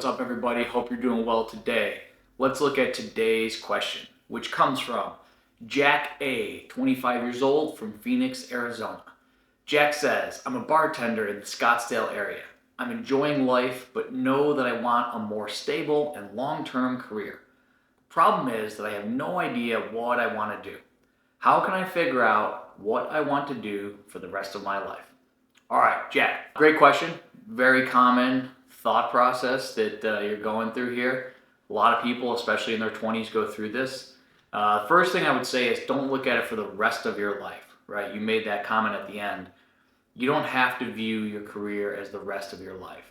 What's up, everybody? Hope you're doing well today. Let's look at today's question, which comes from Jack A, 25 years old from Phoenix, Arizona. Jack says, I'm a bartender in the Scottsdale area. I'm enjoying life, but know that I want a more stable and long-term career. The problem is that I have no idea what I want to do. How can I figure out what I want to do for the rest of my life? All right, Jack, great question. Very common thought process that you're going through here. A lot of people, especially in their 20s, go through this. First thing I would say is don't look at it for the rest of your life, right? You made that comment at the end. You don't have to view your career as the rest of your life.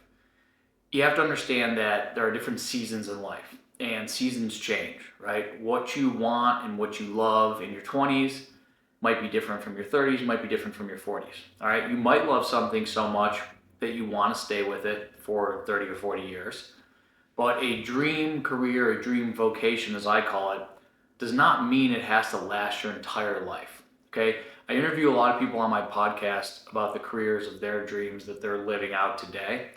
You have to understand that there are different seasons in life, and seasons change, right? What you want and what you love in your 20s might be different from your 30s, might be different from your 40s, all right? You might love something so much that you want to stay with it for 30 or 40 years. But a dream career, a dream vocation, as I call it, does not mean it has to last your entire life, okay? I interview a lot of people on my podcast about the careers of their dreams that they're living out today.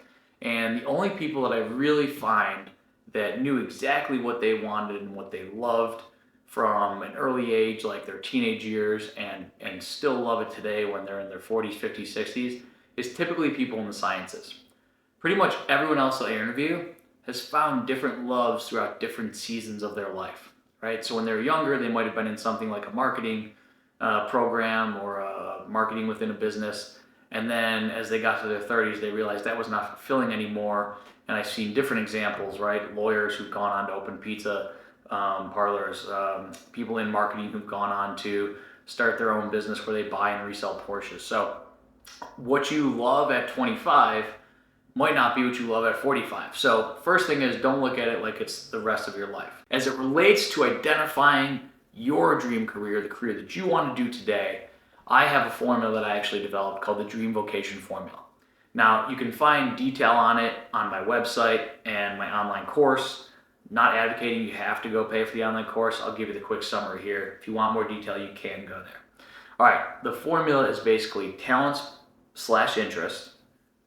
And the only people that I really find that knew exactly what they wanted and what they loved from an early age, like their teenage years, and still love it today when they're in their 40s, 50s, 60s, is typically people in the sciences. Pretty much everyone else that I interview has found different loves throughout different seasons of their life, right? So when they're younger, they might have been in something like a marketing program or marketing within a business. And then as they got to their 30s, they realized that was not fulfilling anymore. And I've seen different examples, right? Lawyers who've gone on to open pizza parlors, people in marketing who've gone on to start their own business where they buy and resell Porsches. So what you love at 25 might not be what you love at 45. So first thing is, don't look at it like it's the rest of your life. As it relates to identifying your dream career, the career that you want to do today, I have a formula that I actually developed called the Dream Vocation formula. Now, you can find detail on it on my website and my online course. Not advocating you have to go pay for the online course. I'll give you the quick summary here. If you want more detail, you can go there. All right, the formula is basically talents/interest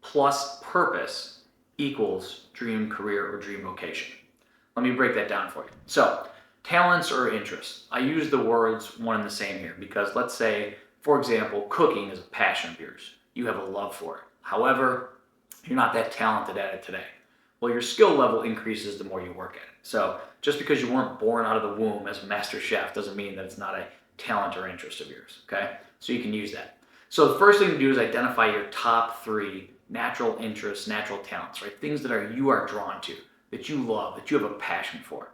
plus purpose equals dream career or dream vocation. Let me break that down for you. So, talents or interests. I use the words one and the same here because let's say, for example, cooking is a passion of yours. You have a love for it. However, you're not that talented at it today. Well, your skill level increases the more you work at it. So just because you weren't born out of the womb as a master chef doesn't mean that it's not a talent or interest of yours, okay? So you can use that. So the first thing to do is identify your top 3 natural interests, natural talents, right? Things that you are drawn to, that you love, that you have a passion for.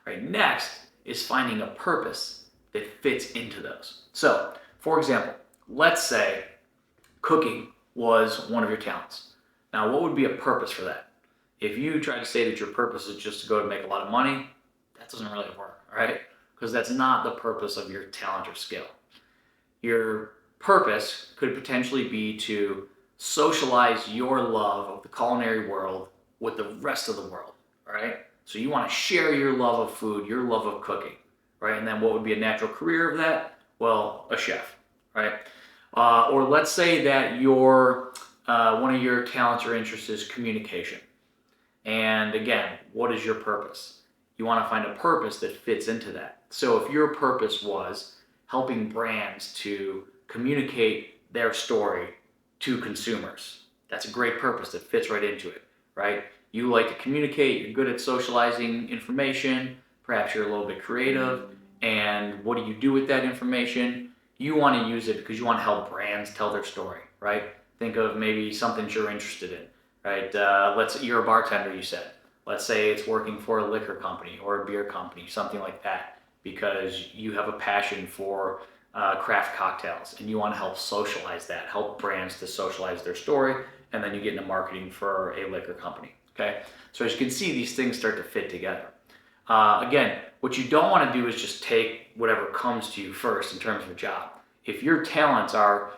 Right? Next is finding a purpose that fits into those. So, for example, let's say cooking was one of your talents. Now, what would be a purpose for that? If you try to say that your purpose is just to go to make a lot of money, that doesn't really work, right? Because that's not the purpose of your talent or skill. Your purpose could potentially be to socialize your love of the culinary world with the rest of the world, right? So you want to share your love of food, your love of cooking, right? And then what would be a natural career of that? Well, a chef, right? Or let's say that one of your talents or interests is communication. And again, what is your purpose? You want to find a purpose that fits into that. So if your purpose was helping brands to communicate their story to consumers, that's a great purpose that fits right into it, right? You like to communicate, you're good at socializing information, perhaps you're a little bit creative, and what do you do with that information? You want to use it because you want to help brands tell their story, right? Think of maybe something you're interested in, right? You're a bartender, you said. Let's say it's working for a liquor company or a beer company, something like that, because you have a passion for craft cocktails and you want to help socialize that, help brands to socialize their story, and then you get into marketing for a liquor company, okay? So as you can see, these things start to fit together. Again, what you don't want to do is just take whatever comes to you first in terms of a job. If your talents are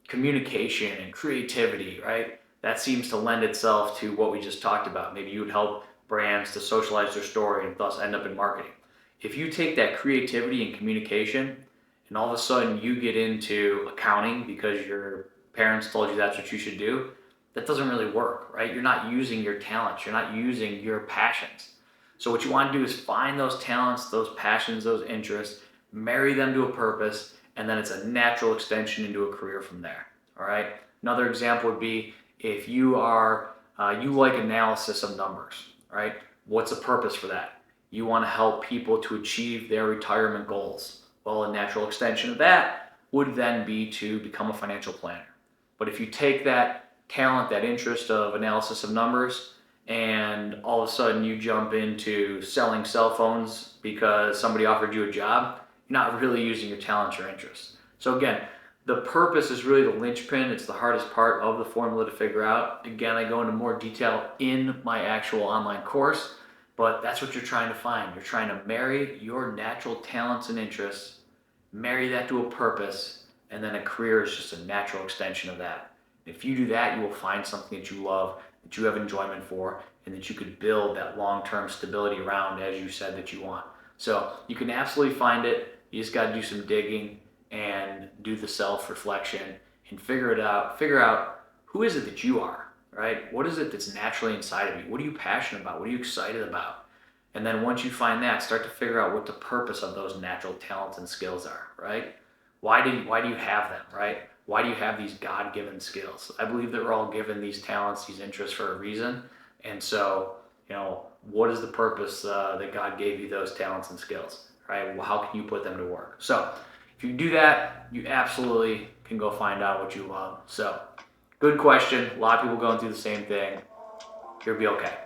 communication and creativity, right, that seems to lend itself to what we just talked about. Maybe you would help brands to socialize their story and thus end up in marketing. If you take that creativity and communication and all of a sudden you get into accounting because your parents told you that's what you should do, that doesn't really work, right? You're not using your talents, you're not using your passions. So what you want to do is find those talents, those passions, those interests, marry them to a purpose, and then it's a natural extension into a career from there. All right. Another example would be if you like analysis of numbers, right? What's the purpose for that? You want to help people to achieve their retirement goals. Well, a natural extension of that would then be to become a financial planner. But if you take that talent, that interest of analysis of numbers, and all of a sudden you jump into selling cell phones because somebody offered you a job, you're not really using your talents or interests. So again, the purpose is really the linchpin. It's the hardest part of the formula to figure out. Again, I go into more detail in my actual online course, but that's what you're trying to find. You're trying to marry your natural talents and interests, marry that to a purpose, and then a career is just a natural extension of that. If you do that, you will find something that you love, that you have enjoyment for, and that you could build that long-term stability around, as you said that you want. So you can absolutely find it. You just got to do some digging and do the self-reflection and figure it out. Figure out who is it that you are, right? What is it that's naturally inside of you? What are you passionate about? What are you excited about? And then once you find that, start to figure out what the purpose of those natural talents and skills are, right? Why do you have them, right? Why do you have these God-given skills? I believe that we're all given these talents, these interests for a reason. And so, what is the purpose that God gave you those talents and skills, right? Well, how can you put them to work? So if you do that, you absolutely can go find out what you love. So good question. A lot of people going through the same thing. You'll be okay.